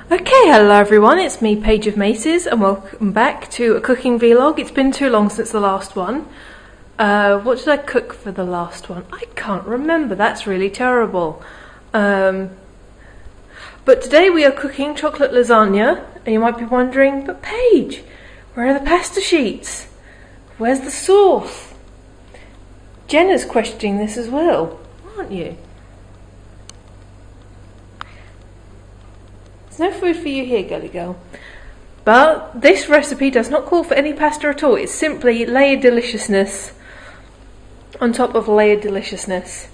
Okay, hello everyone, it's me, Paigeofmaces, and welcome back to a cooking vlog. It's been too long since the last one. What did I cook for the last one? I can't remember, that's really terrible. But today we are cooking chocolate lasagna, and you might be wondering, but Paige, where are the pasta sheets? Where's the sauce? Jenna's questioning this as well, aren't you? There's no food for you here, girly girl. But this recipe does not call for any pasta at all. It's simply layered deliciousness on top of layered deliciousness.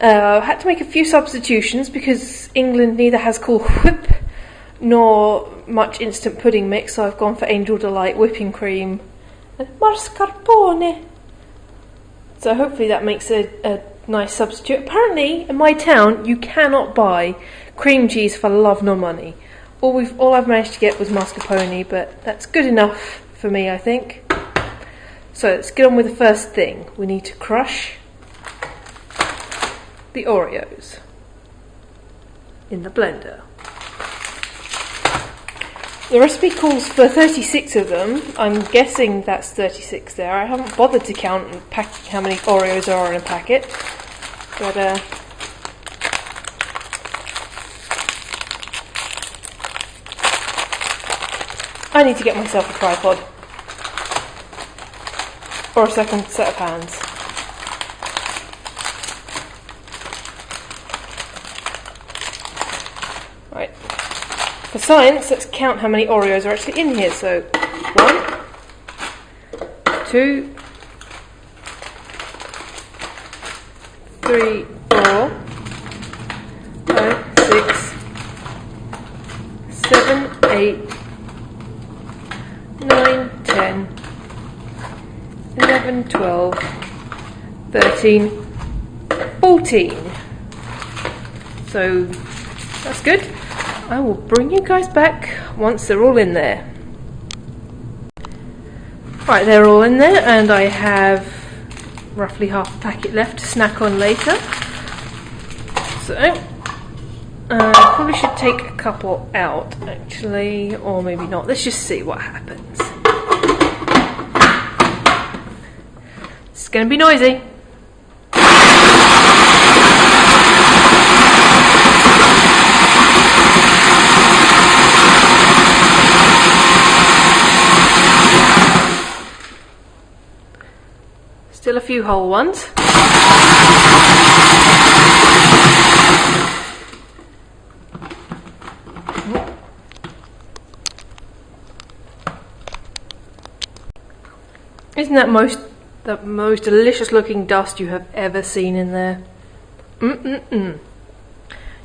I had to make a few substitutions because England neither has Cool Whip nor much instant pudding mix, so I've gone for Angel Delight whipping cream and mascarpone. So hopefully that makes a nice substitute. Apparently in my town you cannot buy cream cheese for love nor money. All I've managed to get was mascarpone, but that's good enough for me, I think. So let's get on with the first thing. We need to crush the Oreos in the blender. The recipe calls for 36 of them. I'm guessing that's 36 there. I haven't bothered to count how many Oreos are in a packet, but I need to get myself a tripod or a second set of hands. Right, for science, let's count how many Oreos are actually in here. So 1, 2, 3, 4, 5, 6, 7, 8, 9, 10, 11, 12, 13, 14. So that's good. I will bring you guys back once they're all in there. Right, they're all in there, and I have roughly half a packet left to snack on later. So I probably should take a couple out actually, or maybe not. Let's just see what happens. It's going to be noisy. Still a few whole ones. Isn't that the most delicious looking dust you have ever seen in there?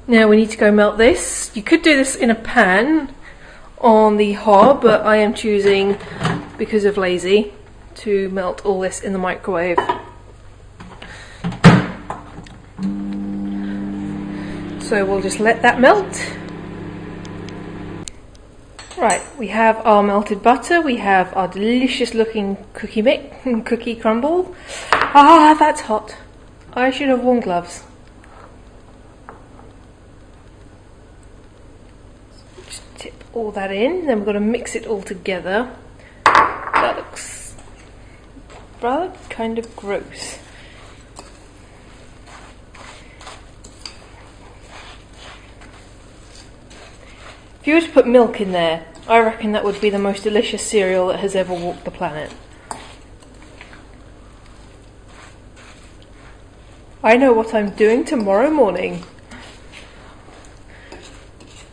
Now we need to go melt this. You could do this in a pan on the hob, but I am choosing, because of lazy, to melt all this in the microwave. So we'll just let that melt. Right, we have our melted butter, we have our delicious looking cookie crumble. Ah, that's hot. I should have worn gloves. Just tip all that in, then we're going to mix it all together. That looks rather kind of gross. If you were to put milk in there, I reckon that would be the most delicious cereal that has ever walked the planet. I know what I'm doing tomorrow morning.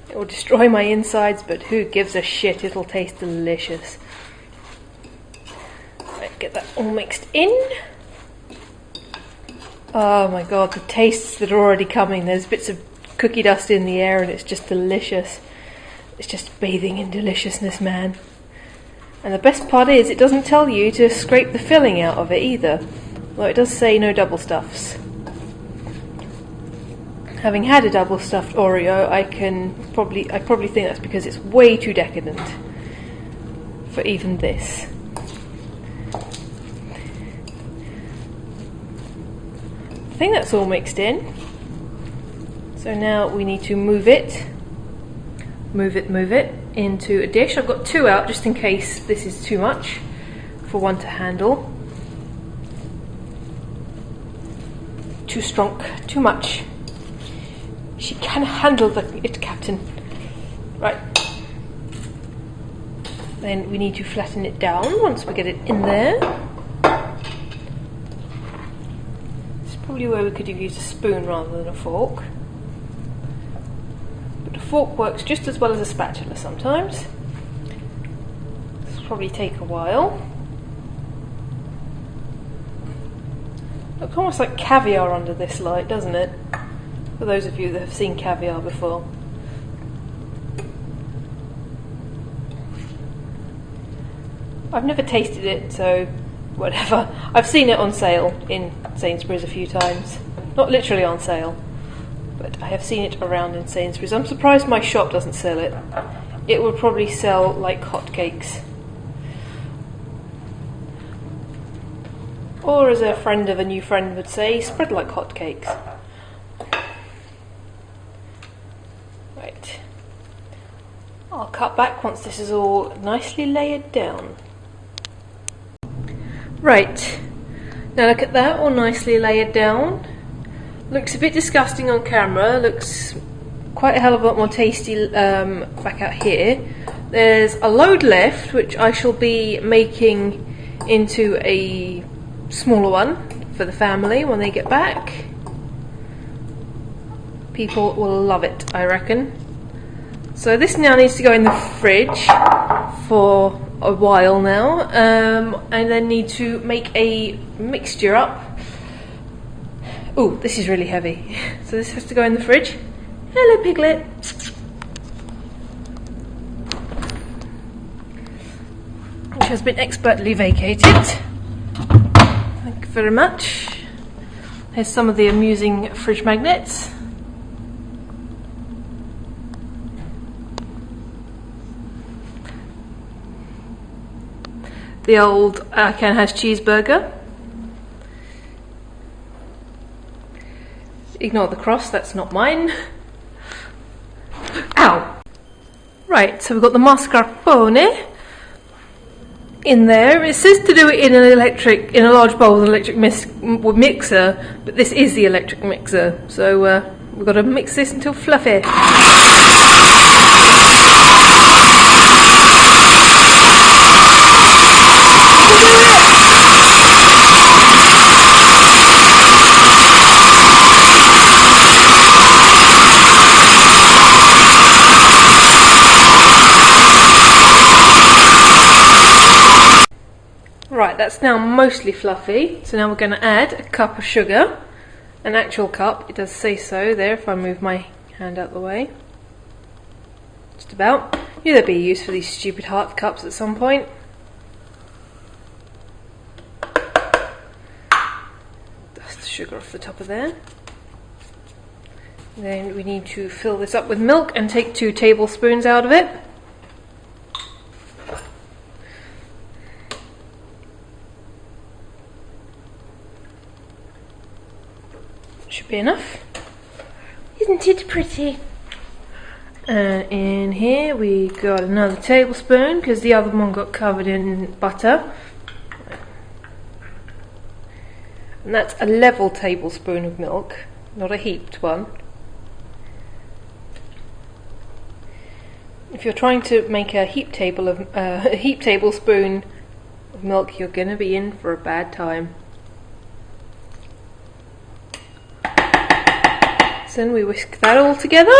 It will destroy my insides, but who gives a shit? It'll taste delicious. Right, get that all mixed in. Oh my god, the tastes that are already coming. There's bits of cookie dust in the air and it's just delicious. It's just bathing in deliciousness, man. And the best part is, it doesn't tell you to scrape the filling out of it either. Although it does say no double stuffs. Having had a double stuffed Oreo, I probably think that's because it's way too decadent for even this. I think that's all mixed in. So now we need to move it move it into a dish. I've got 2 out just in case this is too much for one to handle. Too strong, too much. She can handle it, Captain. Right. Then we need to flatten it down once we get it in there. It's probably where we could have used a spoon rather than a fork. But a fork works just as well as a spatula sometimes. This will probably take a while. Looks almost like caviar under this light, doesn't it? For those of you that have seen caviar before. I've never tasted it, so whatever. I've seen it on sale in Sainsbury's a few times. Not literally on sale, but I have seen it around in Sainsbury's. I'm surprised my shop doesn't sell it. It would probably sell like hotcakes. Or as a friend of a new friend would say, spread like hotcakes. Right. I'll cut back once this is all nicely layered down. Right, now look at that, all nicely layered down. Looks a bit disgusting on camera, looks quite a hell of a lot more tasty back out here. There's a load left, which I shall be making into a smaller one for the family when they get back. People will love it, I reckon. So this now needs to go in the fridge for a while now, and then need to make a mixture up. Oh, this is really heavy. So this has to go in the fridge. Hello, Piglet. Which has been expertly vacated. Thank you very much. Here's some of the amusing fridge magnets. The old Can Has cheeseburger. Ignore the cross, that's not mine. Ow! Right, so we've got the mascarpone in there. It says to do it in a large bowl with an electric mixer, but this is the electric mixer, so we've got to mix this until fluffy. Right, that's now mostly fluffy, so now we're going to add a cup of sugar, an actual cup, it does say so there if I move my hand out the way. Just about. Yeah, there'll be use for these stupid heart cups at some point. Dust the sugar off the top of there. Then we need to fill this up with milk and take 2 tablespoons out of it. Should be enough. Isn't it pretty? And in here we got another tablespoon because the other one got covered in butter. And that's a level tablespoon of milk, not a heaped one. If you're trying to make a heaped tablespoon of milk, you're going to be in for a bad time. So then we whisk that all together.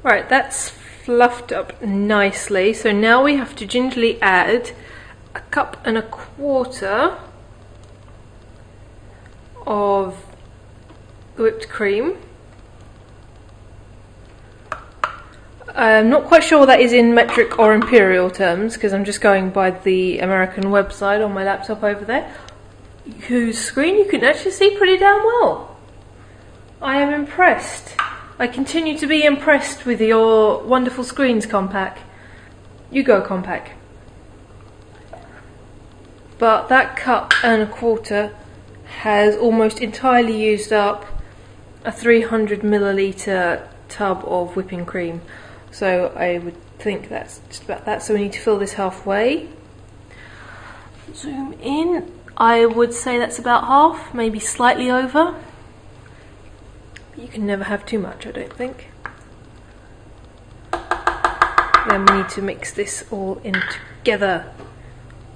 Right, that's fluffed up nicely. So now we have to gingerly add 1.25 cups of whipped cream. I'm not quite sure what that is in metric or imperial terms because I'm just going by the American website on my laptop over there, whose screen you can actually see pretty damn well. I am impressed. I continue to be impressed with your wonderful screens, Compaq. You go, Compaq. But that cup and a quarter has almost entirely used up a 300 milliliter tub of whipping cream. So I would think that's just about that. So we need to fill this halfway. Zoom in. I would say that's about half, maybe slightly over. You can never have too much, I don't think. Then we need to mix this all in together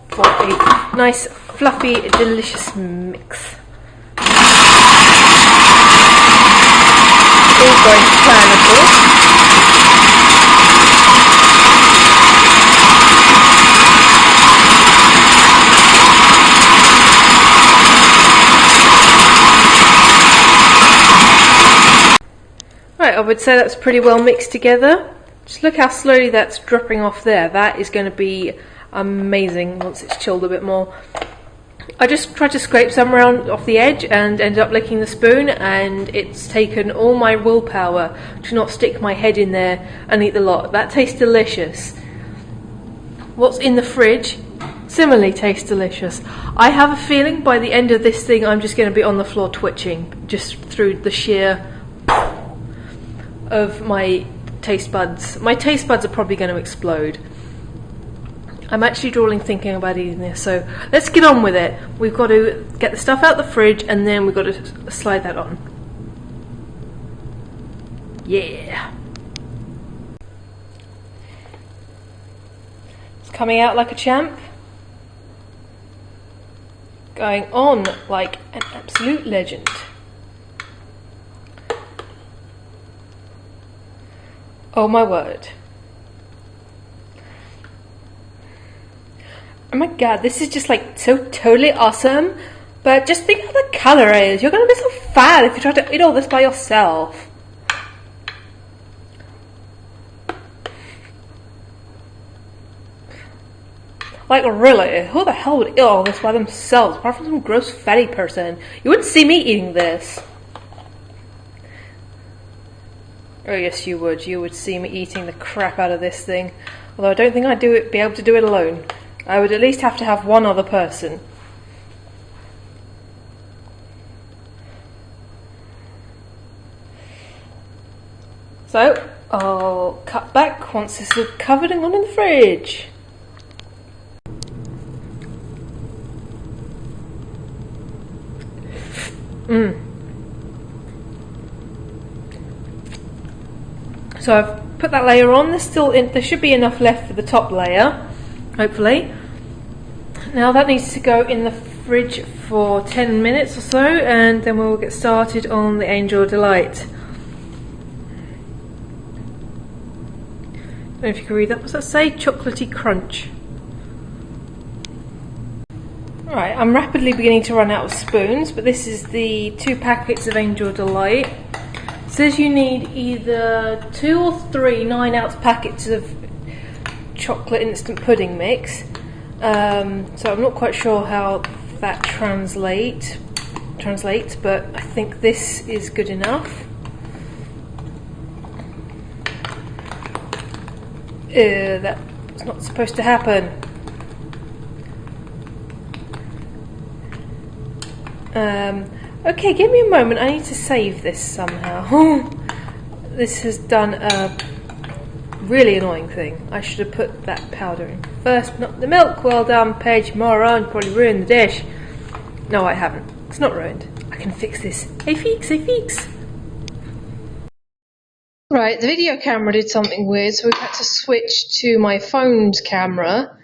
for a nice, fluffy, delicious mix. All going to plan, of course. Right, I would say that's pretty well mixed together. Just look how slowly that's dropping off there. That is going to be amazing once it's chilled a bit more. I just tried to scrape some around off the edge and ended up licking the spoon, and it's taken all my willpower to not stick my head in there and eat the lot. That tastes delicious. What's in the fridge similarly tastes delicious. I have a feeling by the end of this thing I'm just going to be on the floor twitching just through the sheer of my taste buds. My taste buds are probably going to explode. I'm actually drooling thinking about eating this, so let's get on with it. We've got to get the stuff out the fridge and then we've got to slide that on. Yeah. It's coming out like a champ. Going on like an absolute legend. Oh my word. Oh my god, this is just like so totally awesome. But just think how the colour is. You're gonna be so fat if you try to eat all this by yourself. Like really, who the hell would eat all this by themselves apart from some gross fatty person? You wouldn't see me eating this. Oh yes, you would. You would see me eating the crap out of this thing. Although I don't think I'd be able to do it alone. I would at least have to have one other person. So, I'll cut back once this is covered and gone in the fridge. So I've put that layer on. There should be enough left for the top layer, hopefully. Now that needs to go in the fridge for 10 minutes or so, and then we'll get started on the Angel Delight. I don't know if you can read that. What's that say? Chocolatey crunch. Right, I'm rapidly beginning to run out of spoons, but this is the 2 packets of Angel Delight. It says you need either 2 or 3 9-ounce packets of chocolate instant pudding mix. So I'm not quite sure how that translates, but I think this is good enough. That's not supposed to happen. Okay, give me a moment. I need to save this somehow. This has done a really annoying thing. I should have put that powder in first, but not the milk. Well done, Paige. Moron, probably ruined the dish. No, I haven't. It's not ruined. I can fix this. Hey, fix. Right, the video camera did something weird, so we've had to switch to my phone's camera.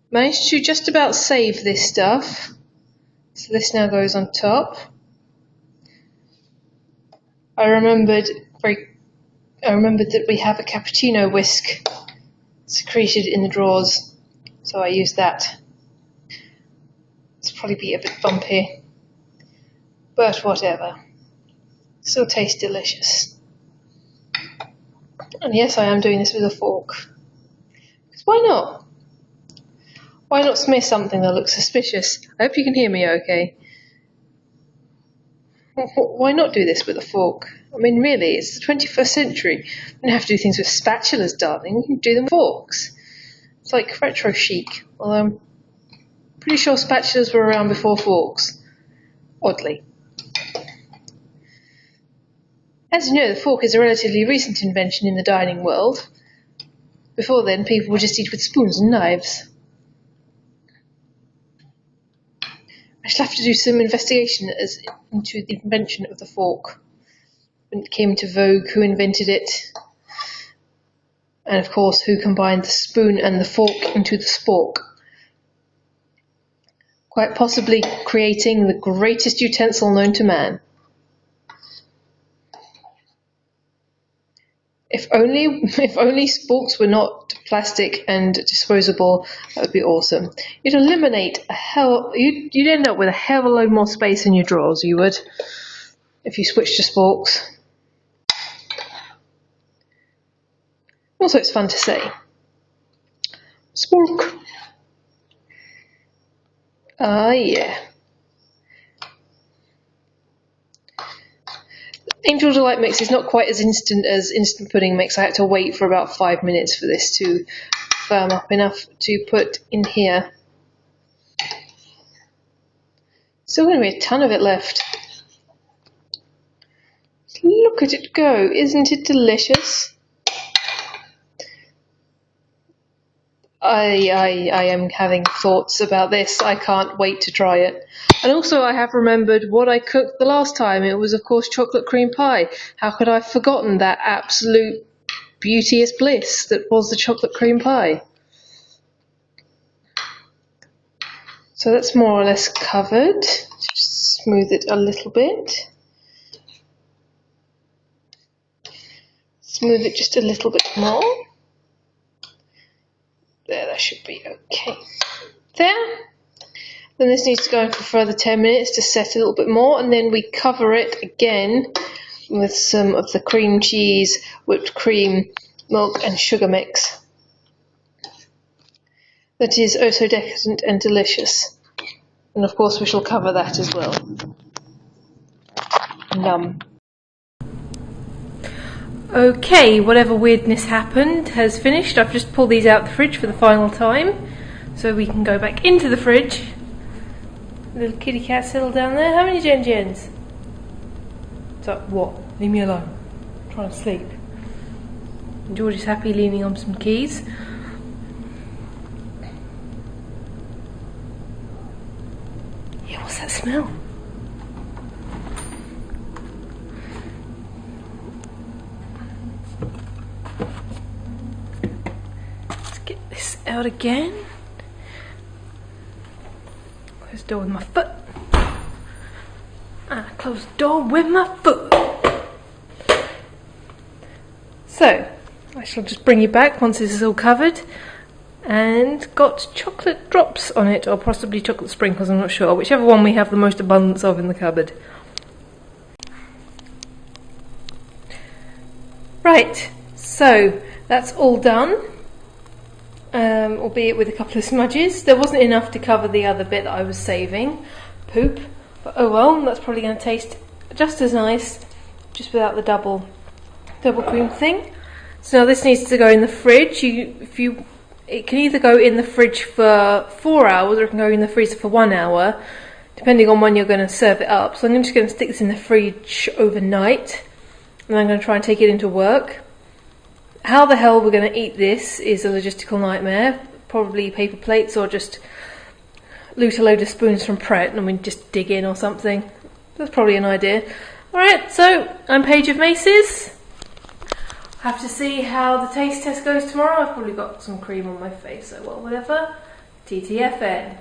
Managed to just about save this stuff. So this now goes on top. I remembered that we have a cappuccino whisk secreted in the drawers, so I used that. It's probably be a bit bumpy, but whatever. Still tastes delicious. And yes, I am doing this with a fork. Because why not? Why not smear something that looks suspicious? I hope you can hear me okay. Why not do this with a fork? I mean, really, it's the 21st century. We don't have to do things with spatulas, darling. We can do them with forks. It's like retro chic. Although I'm pretty sure spatulas were around before forks. Oddly. As you know, the fork is a relatively recent invention in the dining world. Before then, people would just eat with spoons and knives. I shall have to do some investigation into the invention of the fork. When it came to vogue, who invented it, and of course who combined the spoon and the fork into the spork, quite possibly creating the greatest utensil known to man. If only sporks were not plastic and disposable, that would be awesome. You'd eliminate you'd end up with a hell of a load more space in your drawers, you would, if you switched to sporks. Also, it's fun to say. Spork. Ah, yeah. Angel Delight mix is not quite as instant as instant pudding mix. I had to wait for about 5 minutes for this to firm up enough to put in here. Still going to be a ton of it left. Look at it go. Isn't it delicious? I am having thoughts about this. I can't wait to try it. And also I have remembered what I cooked the last time. It was, of course, chocolate cream pie. How could I have forgotten that absolute beauteous bliss that was the chocolate cream pie? So that's more or less covered. Just smooth it a little bit. Smooth it just a little bit more. There, that should be okay. There. Then this needs to go in for a further 10 minutes to set a little bit more, and then we cover it again with some of the cream cheese, whipped cream, milk and sugar mix. That is oh so decadent and delicious. And of course we shall cover that as well. Yum. Okay, whatever weirdness happened has finished. I've just pulled these out of the fridge for the final time, so we can go back into the fridge. Little kitty cat settled down there. How many Jens? So what? Leave me alone. I'm trying to sleep. And George is happy leaning on some keys. Yeah, what's that smell? Out again. Close the door with my foot. And I close the door with my foot. So, I shall just bring you back once this is all covered. And got chocolate drops on it, or possibly chocolate sprinkles, I'm not sure. Whichever one we have the most abundance of in the cupboard. Right, so that's all done. Albeit with a couple of smudges. There wasn't enough to cover the other bit that I was saving. Poop. But oh well, that's probably going to taste just as nice, just without the double cream thing. So now this needs to go in the fridge. It can either go in the fridge for 4 hours or it can go in the freezer for 1 hour, depending on when you're going to serve it up. So I'm just going to stick this in the fridge overnight, and I'm going to try and take it into work. How the hell we're going to eat this is a logistical nightmare. Probably paper plates, or just loot a load of spoons from Pret and we just dig in or something. That's probably an idea. Alright, so I'm Paigeofmaces. I have to see how the taste test goes tomorrow. I've probably got some cream on my face, so well, whatever. TTFN.